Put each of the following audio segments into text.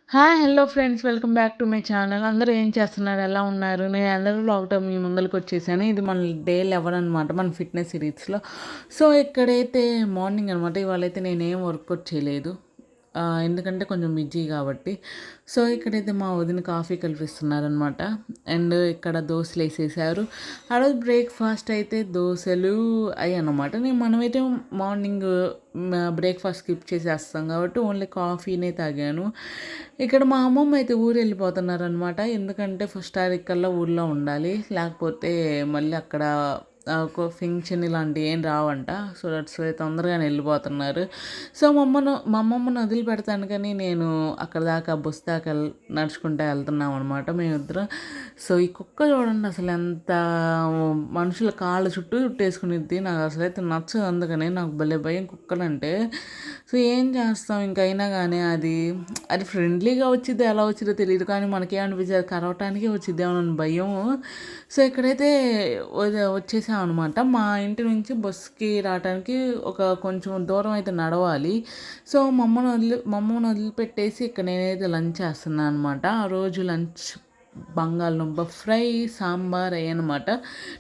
Hi! Hello friends. Welcome back to my channel. అందరూ ఏం చేస్తున్నారు? ఎలా ఉన్నారు? నేను అందరూ వ్లాగ్‌తో మీ ముందలకొచ్చేసాను. ఇది మన డే 11 అనమాట. మన ఫిట్‌నెస్ సిరీస్‌లో. సో, ఇక్కడైతే మార్నింగ్ అనమాట. ఇవాళైతే నేనేం వర్కౌట్ చేయలేదు. ఎందుకంటే కొంచెం బిజీ కాబట్టి. సో, ఇక్కడైతే మా వదిన కాఫీ కలిపిస్తున్నారనమాట. అండ్ ఇక్కడ దోసలేసేసారు. ఆ రోజు బ్రేక్‌ఫాస్ట్ అయితే దోసలు అయ్యాయన్నమాట. మనమైతే మార్నింగ్ బ్రేక్‌ఫాస్ట్ స్కిప్ చేసేస్తాం కాబట్టి ఓన్లీ కాఫీనే తాగాను. ఇక్కడ మా అమ్మమ్మ అయితే ఊరెళ్ళిపోతున్నారనమాట. ఎందుకంటే ఫస్ట్ తారీఖు ఊర్లో ఉండాలి. లేకపోతే మళ్ళీ అక్కడ ఒక ఫంక్షన్ ఇలాంటివి ఏం రావంట. సో, దట్స్ వై తొందరగానే వెళ్ళిపోతున్నారు. సో, మా అమ్మమ్మని వదిలిపెడతాను కానీ నేను అక్కడ దాకా బస్ దాకా నడుచుకుంటూ వెళ్తున్నాం అనమాట మేమిద్దరం. సో, ఈ కుక్క చూడండి అసలు ఎంత మనుషుల కాళ్ళ చుట్టూ చుట్టేసుకునిద్ది. నాకు అసలైతే నచ్చదు. అందుకనే నాకు భలే భయం కుక్కలంటే. సో, ఏం చేస్తాం ఇంకైనా కానీ అది ఫ్రెండ్లీగా వచ్చిద్దో ఎలా వచ్చిద్దో తెలియదు కానీ మనకేమనిపించదు కరవటానికే వచ్చిద్దేమోనని భయం. సో, ఇక్కడైతే వచ్చేసామన్నమాట. మా ఇంటి నుంచి బస్సుకి రావటానికి ఒక కొంచెం దూరం అయితే నడవాలి. సో, మా అమ్మని వదిలిపెట్టేసి ఇక్కడ నేనైతే లంచ్ చేస్తున్నాను అనమాట. ఆ రోజు లంచ్ బంగాళదుంప ఫ్రై, సాంబార్ అయ్యనమాట.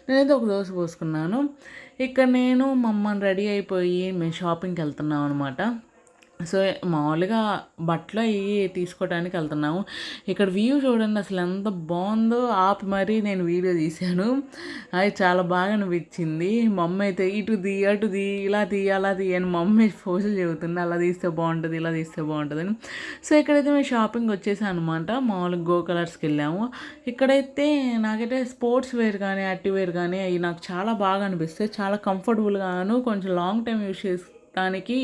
నేనైతే ఒక దోశ పోసుకున్నాను. ఇక్కడ నేను మా అమ్మని రెడీ అయిపోయి మేము షాపింగ్కి వెళ్తున్నాం అనమాట. సో, మామూలుగా బట్టలు అయి తీసుకోవడానికి వెళ్తున్నాము. ఇక్కడ వ్యూ చూడండి అసలు ఎంత బాగుందో. ఆపి మరీ నేను వీడియో తీశాను. అది చాలా బాగా అనిపించింది. మా అమ్మ అయితే ఇటు తీ, అటు తీ, ఇలా తీ, అలా తీ అని మా అమ్మ పోజులు చెబుతుంది. అలా తీస్తే బాగుంటుంది, ఇలా తీస్తే బాగుంటుందని. సో, ఇక్కడైతే మేము షాపింగ్ వచ్చేసాం అనమాట. మామూలుగా గో కలర్స్కి వెళ్ళాము. ఇక్కడైతే నాకైతే స్పోర్ట్స్ వేర్ కానీ, యాక్టివ్ వేర్ కానీ అవి నాకు చాలా బాగా అనిపిస్తాయి. చాలా కంఫర్టబుల్గాను కొంచెం లాంగ్ టైం యూస్ చేసుకోవడానికి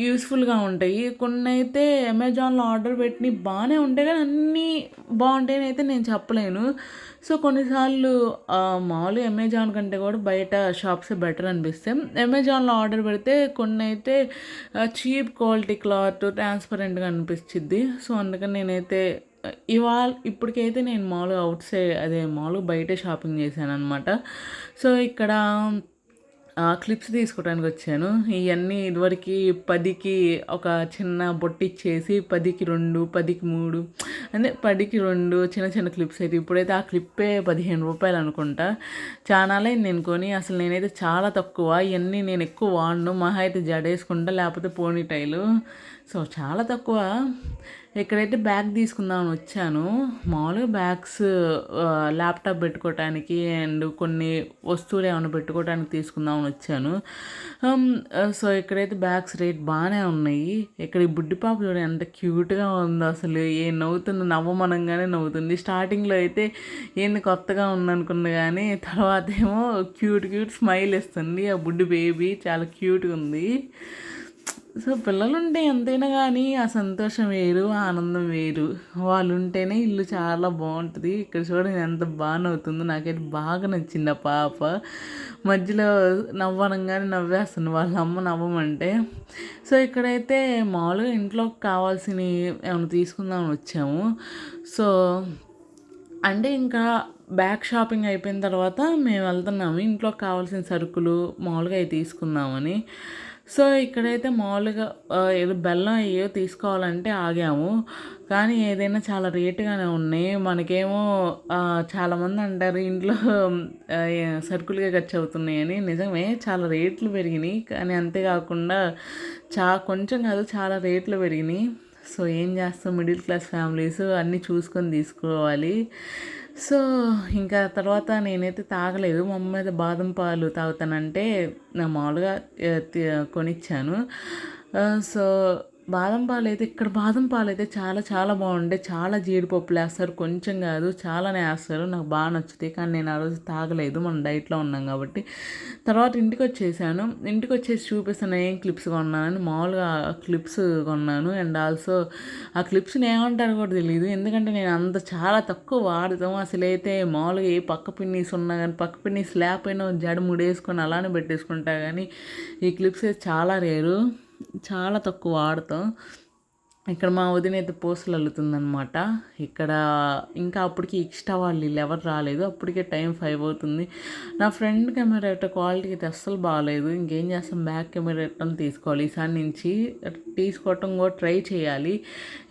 యూస్ఫుల్గా ఉంటాయి. కొన్ని అయితే అమెజాన్లో ఆర్డర్ పెట్టినవి బాగానే ఉంటాయి కానీ అన్నీ బాగుంటాయని అయితే నేను చెప్పలేను. సో, కొన్నిసార్లు మామూలుగా అమెజాన్ కంటే కూడా బయట షాప్సే బెటర్ అనిపిస్తాయి. అమెజాన్లో ఆర్డర్ పెడితే కొన్ని అయితే చీప్ క్వాలిటీ క్లాత్ ట్రాన్స్పరెంట్గా అనిపించిద్ది. సో, అందుకని నేనైతే ఇప్పటికైతే నేను మామూలుగా మామూలుగా బయటే షాపింగ్ చేశాను అనమాట. సో, ఇక్కడ క్లిప్స్ తీసుకోవడానికి వచ్చాను. ఇవన్నీ ఇదివరకు 10కి ఒక చిన్న బొట్టిచ్చేసి 10కి 2, 10కి 3 అంటే 10కి 2 చిన్న చిన్న క్లిప్స్ అయితే ఇప్పుడైతే ఆ క్లిప్పే ₹15 అనుకుంటా. చాలానే నేను కొని అసలు నేనైతే చాలా తక్కువ ఇవన్నీ నేను ఎక్కువ వాడను. మహా అయితే జడేసుకుంటా లేకపోతే పోనీటైలు. సో, చాలా తక్కువ. ఇక్కడైతే బ్యాగ్ తీసుకుందామని వచ్చాను. మామూలుగా బ్యాగ్స్ ల్యాప్టాప్ పెట్టుకోవటానికి అండ్ కొన్ని వస్తువులు ఏమైనా పెట్టుకోవడానికి తీసుకుందామని వచ్చాను. సో, ఇక్కడైతే బ్యాగ్స్ రేట్ బాగానే ఉన్నాయి. ఇక్కడ ఈ బుడ్డి పాప చూడండి ఎంత క్యూట్గా ఉందో అసలు. ఏం నవ్వుతుంది, నవ్వమనంగానే నవ్వుతుంది. స్టార్టింగ్లో అయితే ఏంది కొత్తగా ఉందనుకుంది కానీ తర్వాత ఏమో క్యూట్ స్మైల్ ఇస్తుంది. ఆ బుడ్డి బేబీ చాలా క్యూట్గా ఉంది. సో, పిల్లలుంటే ఎంతైనా కానీ ఆ సంతోషం వేరు, ఆనందం వేరు. వాళ్ళు ఉంటేనే ఇల్లు చాలా బాగుంటుంది. ఇక్కడ చూడండి ఎంత బాగా నవ్వుతుందో. నాకైతే బాగా నచ్చింది ఆ పాప. మధ్యలో నవ్వనంగానే నవ్వేస్తుంది వాళ్ళ అమ్మ నవ్వమంటే. సో, ఇక్కడైతే మామూలుగా ఇంట్లోకి కావాల్సినవి ఏమైనా తీసుకుందామని వచ్చాము. సో, అంటే ఇంకా బ్యాగ్ షాపింగ్ అయిపోయిన తర్వాత మేము వెళ్తున్నాము ఇంట్లోకి కావాల్సిన సరుకులు మామూలుగా అవి తీసుకుందామని. సో, ఇక్కడైతే మామూలుగా ఏదో బెల్లం ఏవో తీసుకోవాలంటే ఆగాము. కానీ ఏదైనా చాలా రేటుగానే ఉన్నాయి. మనకేమో చాలామంది అంటారు ఇంట్లో సరుకులుగా ఖర్చు అవుతున్నాయని. నిజమే చాలా రేట్లు పెరిగినాయి. కానీ అంతేకాకుండా కొంచెం కాదు చాలా రేట్లు పెరిగినాయి. సో, ఏం చేస్తాం మిడిల్ క్లాస్ ఫ్యామిలీస్ అన్నీ చూసుకొని తీసుకోవాలి. సో, ఇంకా తర్వాత నేనైతే తాగలేదు. మా అమ్మ అయితే బాదం పాలు తాగుతానంటే నా మామూలుగా కొనిచ్చాను. సో, ఇక్కడ బాదం పాలైతే చాలా చాలా బాగుండే. చాలా జీడిపప్పులు వేస్తారు. కొంచెం కాదు చాలానే వేస్తారు. నాకు బాగా నచ్చుతాయి. కానీ నేను ఆ రోజు తాగలేదు. మనం డైట్లో ఉన్నాం కాబట్టి. తర్వాత ఇంటికి వచ్చేసి చూపిస్తాను ఏం క్లిప్స్ కొన్నానని. మామూలుగా క్లిప్స్ కొన్నాను. అండ్ ఆల్సో ఆ క్లిప్స్ని ఏమంటారో కూడా తెలియదు. ఎందుకంటే నేను చాలా తక్కువ వాడతాం. అసలైతే మామూలుగా ఏ పక్క పిన్నీస్ ఉన్నా కానీ పక్క పిన్నీస్ లేకపోయినా జడ ముడేసుకొని అలానే పెట్టేసుకుంటా కానీ ఈ క్లిప్స్ అయితే చాలా రేరు. చాలా తక్కువ వాడతాం. ఇక్కడ మా వదిన అయితే పూసలు అల్లుతుందనమాట. ఇక్కడ ఇంకా అప్పటికి ఎక్స్ట్రా వాళ్ళు వీళ్ళు ఎవరు రాలేదు. అప్పటికే టైం 5 అవుతుంది. నా ఫ్రంట్ కెమెరా అయితే క్వాలిటీ అయితే అస్సలు బాగాలేదు. ఇంకేం చేస్తాం, బ్యాక్ కెమెరా రిటర్న్ తీసుకోవాలి. ఈసారి నుంచి తీసుకోవటం కూడా ట్రై చేయాలి.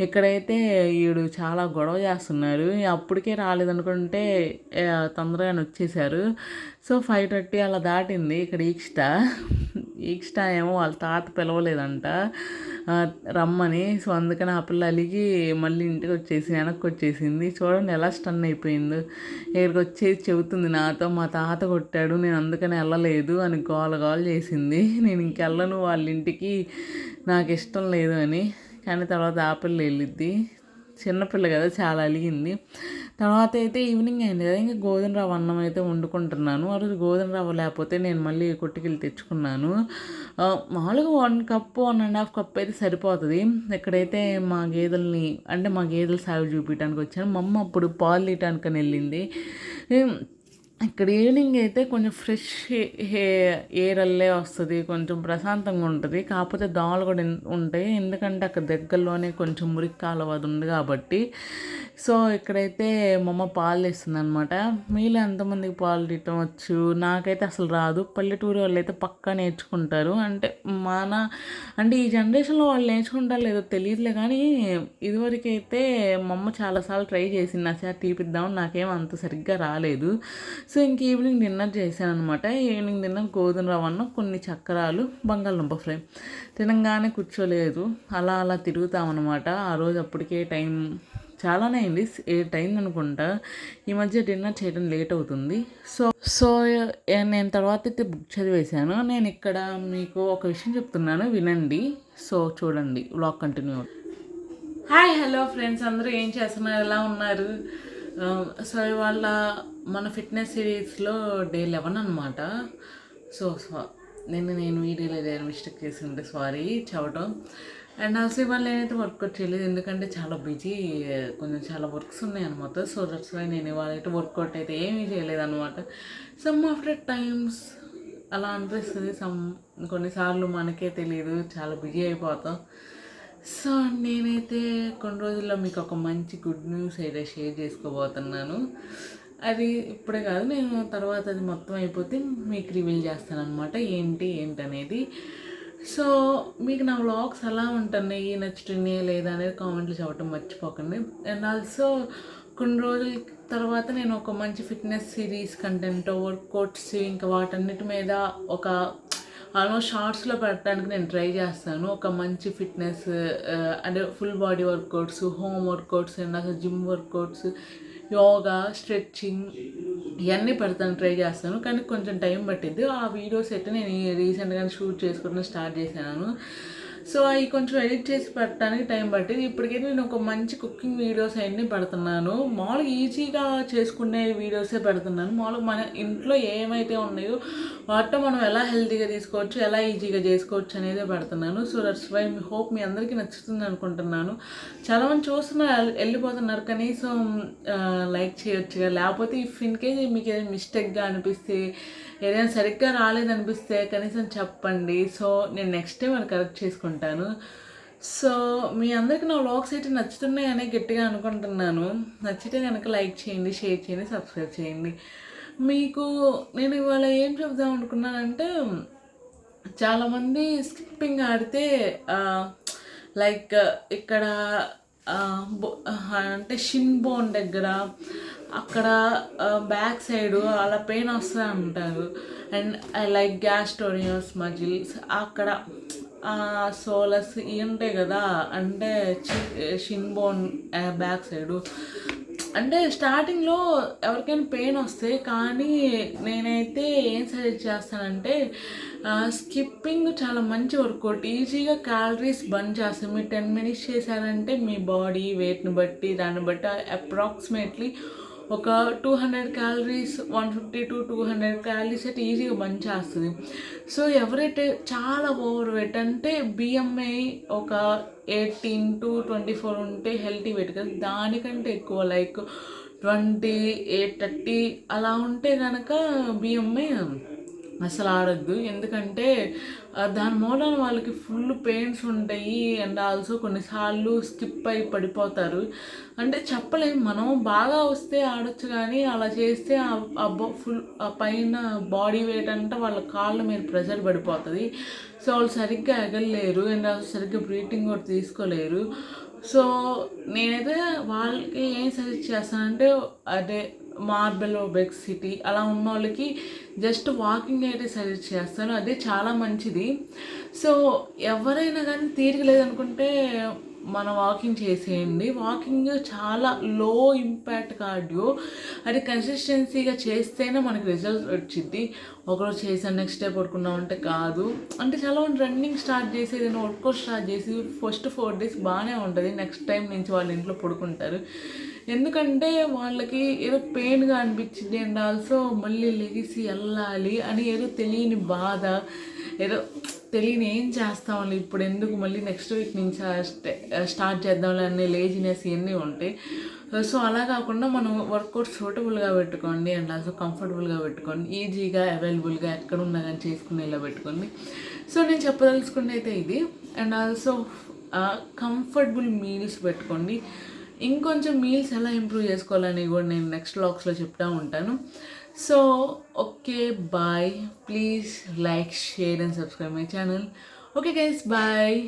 ఇక్కడైతే వీడు చాలా గొడవ చేస్తున్నారు. అప్పటికే రాలేదనుకుంటే తొందరగానే వచ్చేసారు. సో 5:30 అలా దాటింది. ఇక్కడ ఈక్స్టా ఏమో వాళ్ళ తాత పిలవలేదంట రమ్మని. సో అందుకని ఆ పిల్ల అలిగి మళ్ళీ ఇంటికి వెనక్కి వచ్చేసింది. చూడండి ఎలా స్టన్ అయిపోయిందో. ఇక్కడికి వచ్చేసి చెబుతుంది నాతో, మా తాత కొట్టాడు, నేను అందుకని వెళ్ళలేదు అని గోల చేసింది. నేను ఇంకెళ్ళను వాళ్ళ ఇంటికి, నాకు ఇష్టం లేదు అని. కానీ తర్వాత ఆ పిల్ల వెళ్ళిద్ది. చిన్నపిల్ల కదా, చాలా అలిగింది. తర్వాత అయితే ఈవినింగ్ అయింది కదా, ఇంకా గోధుమ రవ్వ అన్నం అయితే వండుకుంటున్నాను. ఆ రోజు గోధుమ రవ్వ లేకపోతే నేను మళ్ళీ కొట్టుకెళ్ళి తెచ్చుకున్నాను. మామూలుగా 1 కప్పు 1.5 కప్ అయితే సరిపోతుంది. ఇక్కడైతే మా గేదెలు సాగు చూపించడానికి వచ్చాను. మా అమ్మ అప్పుడు పాలు తీయటానికని వెళ్ళింది. ఇక్కడ ఈవినింగ్ అయితే కొంచెం ఫ్రెష్ ఎయిర్ అల్లే వస్తుంది, కొంచెం ప్రశాంతంగా ఉంటుంది. కాకపోతే దోమలు కూడా ఉంటాయి, ఎందుకంటే అక్కడ దగ్గరలోనే కొంచెం మురికి కాలువ అది ఉంది కాబట్టి. సో ఇక్కడైతే మా అమ్మ పాలు తీస్తుంది అనమాట. మీలో ఎంతమందికి పాలు తీయటం వచ్చు? నాకైతే అసలు రాదు. పల్లెటూరు వాళ్ళు అయితే పక్కా నేర్చుకుంటారు. అంటే ఈ జనరేషన్లో వాళ్ళు నేర్చుకుంటారు లేదో తెలియదులే, కానీ ఇదివరకు అయితే మా అమ్మ చాలాసార్లు ట్రై చేసింది నా చేత తీపిద్దామని. నాకేం అంత సరిగ్గా రాలేదు. సో ఇంక ఈవినింగ్ డిన్నర్ చేశాను అనమాట. ఈవినింగ్ డిన్నర్ గోధుమ రవ్వను, కొన్ని చక్రాలు, బంగాళదుంప ఫ్రై. తినంగానే కూర్చోలేదు, అలా తిరుగుతామన్నమాట. ఆ రోజు అప్పటికే టైం చాలానే అయింది, 8 అయింది అనుకుంటా. ఈ మధ్య డిన్నర్ చేయడం లేట్ అవుతుంది. సో నేను తర్వాత అయితే బుక్ చదివేశాను. నేను ఇక్కడ మీకు ఒక విషయం చెప్తున్నాను, వినండి. సో చూడండి, vlog continue. Hi hello friends, అందరూ ఏం చేస్తున్నారు, ఎలా ఉన్నారు? సో ఇవాళ మన ఫిట్నెస్ సిరీస్లో డే 11 అనమాట. సో నేను వీడియోలో ఏదైనా మిస్టేక్ చేసి ఉంటే సారీ చెప్పడం. అండ్ ఆల్సో ఇవాళ నేనైతే వర్కౌట్ చేయలేదు, ఎందుకంటే చాలా బిజీ, కొంచెం చాలా వర్క్స్ ఉన్నాయి అనమాట. సో దట్స్ వై నేను ఇవాళ అయితే వర్కౌట్ అయితే ఏమీ చేయలేదన్నమాట. సమ్ ఆఫ్టర్ టైమ్స్ అలా అనిపిస్తుంది. కొన్నిసార్లు మనకే తెలియదు, చాలా బిజీ అయిపోతాం. సో నేనైతే కొన్ని రోజుల్లో మీకు ఒక మంచి గుడ్ న్యూస్ అయితే షేర్ చేసుకోబోతున్నాను. అది ఇప్పుడే కాదు, నేను తర్వాత అది మొత్తం అయిపోతే మీకు రివీల్ చేస్తాను అనమాట ఏంటనేది. సో మీకు నా వ్లాగ్స్ ఎలా ఉంటున్నాయి, నచ్చుతున్నాయి లేదా అనేది కామెంట్లు చెప్పడం మర్చిపోకండి. అండ్ ఆల్సో కొన్ని రోజుల తర్వాత నేను ఒక మంచి ఫిట్నెస్ సిరీస్ కంటెంట్, వర్కౌట్స్, ఇంకా వాటన్నిటి మీద ఒక ఆల్మోస్ట్ షార్ట్స్లో పెట్టడానికి నేను ట్రై చేస్తాను. ఒక మంచి ఫిట్నెస్ అంటే full body workouts, home workouts, and అసలు జిమ్ వర్కౌట్స్, యోగా, స్ట్రెచ్చింగ్ ఇవన్నీ పెడతాను, ట్రై చేస్తాను. కానీ కొంచెం టైం పట్టిద్ది. ఆ వీడియోస్ అయితే నేను రీసెంట్గానే షూట్ చేసుకోవడం స్టార్ట్ చేశాను. సో అవి కొంచెం ఎడిట్ చేసి పెట్టడానికి టైం పట్టింది. ఇప్పటికైతే నేను ఒక మంచి కుకింగ్ వీడియోస్ అవన్నీ పెడుతున్నాను. మామూలుగా ఈజీగా చేసుకునే వీడియోసే పెడుతున్నాను. మామూలుగా మన ఇంట్లో ఏమైతే ఉన్నాయో వాటితో మనం ఎలా హెల్తీగా తీసుకోవచ్చు, ఎలా ఈజీగా చేసుకోవచ్చు అనేదే పెడుతున్నాను. సో దట్స్ వై హోప్ మీ అందరికీ నచ్చుతుంది అనుకుంటున్నాను. చాలామంది చూస్తున్నారు, వెళ్ళిపోతున్నారు, కనీసం లైక్ చేయొచ్చుగా. లేకపోతే ఇఫ్ ఇన్ కేస్ మీకు ఏదైనా మిస్టేక్గా అనిపిస్తే, ఏదైనా సరిగ్గా రాలేదనిపిస్తే కనీసం చెప్పండి. సో నేను నెక్స్ట్ టైం అది కరెక్ట్ చేసుకుంటాను. సో మీ అందరికీ నా వ్లాగ్స్ అయితే నచ్చుతున్నాయనే గట్టిగా అనుకుంటున్నాను. నచ్చితే కనుక లైక్ చేయండి, షేర్ చేయండి, సబ్స్క్రైబ్ చేయండి. మీకు నేను ఇవాళ ఏం చెప్దాం అనుకున్నానంటే, చాలామంది స్కిప్పింగ్ ఆడితే లైక్ ఇక్కడ అంటే షిన్ బోన్ దగ్గర అక్కడ బ్యాక్ సైడు అలా పెయిన్ వస్తూ ఉంటారు. అండ్ లైక్ గ్యాస్ట్రోనియస్ మజిల్స్ అక్కడ సోలస్ ఇవి ఉంటాయి కదా, అంటే షిన్ బోన్ బ్యాక్ సైడు. అంటే స్టార్టింగ్లో ఎవరికైనా పెయిన్ వస్తే, కానీ నేనైతే ఏం సజెస్ట్ చేస్తానంటే స్కిప్పింగ్ చాలా మంచి వర్కౌట్. ఈజీగా క్యాలరీస్ బర్న్ చేస్తాం. మీరు 10 మినిట్స్ చేశారంటే మీ బాడీ వెయిట్ని బట్టి దాన్ని బట్టి అప్రాక్సిమేట్లీ ఒక 200 క్యాలరీస్, 150 to 200 క్యాలరీస్ అయితే ఈజీగా బర్న్ చేస్తుంది. సో ఎవరైతే చాలా ఓవర్ వెయిట్, అంటే బిఎంఐ ఒక 18 to 24 ఉంటే హెల్తీ వెయిట్ కదా, దానికంటే ఎక్కువ లైక్ 28, 30 అలా ఉంటే కనుక బిఎంఐ అసలు ఆడొద్దు. ఎందుకంటే దాని మూలాన వాళ్ళకి ఫుల్ పెయిన్స్ ఉంటాయి. అండ్ ఆల్సో కొన్నిసార్లు స్కిప్ అయి పడిపోతారు. అంటే చెప్పలేము, మనం బాగా వస్తే ఆడొచ్చు కానీ అలా చేస్తే ఫుల్ ఆ పైన బాడీ వెయిట్ అంతా వాళ్ళ కాళ్ళ మీద ప్రెషర్ పడిపోతుంది. సో వాళ్ళు సరిగ్గా ఎగలేరు అండ్ సరిగ్గా బ్రీతింగ్ కూడా తీసుకోలేరు. సో నేనైతే వాళ్ళకి ఏం సజెస్ట్ చేస్తానంటే అదే మార్బెల్ ఒబెసిటీ అలా ఉన్న వాళ్ళకి జస్ట్ వాకింగ్ అయితే సజెస్ట్ చేస్తాను. అదే చాలా మంచిది. సో ఎవరైనా కానీ తీరిక లేదనుకుంటే మన వాకింగ్ చేసేయండి. వాకింగ్ చాలా లో ఇంపాక్ట్ కార్డియో. అది కన్సిస్టెన్సీగా చేస్తేనే మనకి రిజల్ట్ వచ్చింది. ఒకరోజు చేసాను నెక్స్ట్ డే పడుకున్నామంటే కాదు. అంటే చాలామంది రన్నింగ్ స్టార్ట్ చేసి ఏదైనా వర్కౌట్ స్టార్ట్ చేసి ఫస్ట్ 4 days బాగానే ఉంటుంది. నెక్స్ట్ టైం నుంచి వాళ్ళ ఇంట్లో పడుకుంటారు. ఎందుకంటే వాళ్ళకి ఏదో పెయిన్గా అనిపించింది అండ్ ఆల్సో మళ్ళీ లెగిసి వెళ్ళాలి అని ఏదో తెలియని బాధ, ఏదో తెలియని ఏం చేస్తామని ఇప్పుడు ఎందుకు మళ్ళీ నెక్స్ట్ వీక్ నుంచి స్టార్ట్ చేద్దాంలే అనే లేజినెస్ ఇవన్నీ ఉంటాయి. సో అలా కాకుండా మనం వర్కౌట్ సూటబుల్గా పెట్టుకోండి అండ్ ఆల్సో కంఫర్టబుల్గా పెట్టుకోండి, ఈజీగా అవైలబుల్గా ఎక్కడ ఉన్నా కానీ చేసుకునేలా పెట్టుకోండి. సో నేను చెప్పదలుచుకుంటే అయితే ఇది. అండ్ ఆల్సో కంఫర్టబుల్ మీల్స్ పెట్టుకోండి. ఇంకొంచెం మీల్స్ ఎలా ఇంప్రూవ్ చేసుకోవాలని కూడా నేను నెక్స్ట్ వ్లాగ్స్లో చెప్తూ ఉంటాను. So okay, bye. Please like, share and subscribe my channel. Okay guys, bye.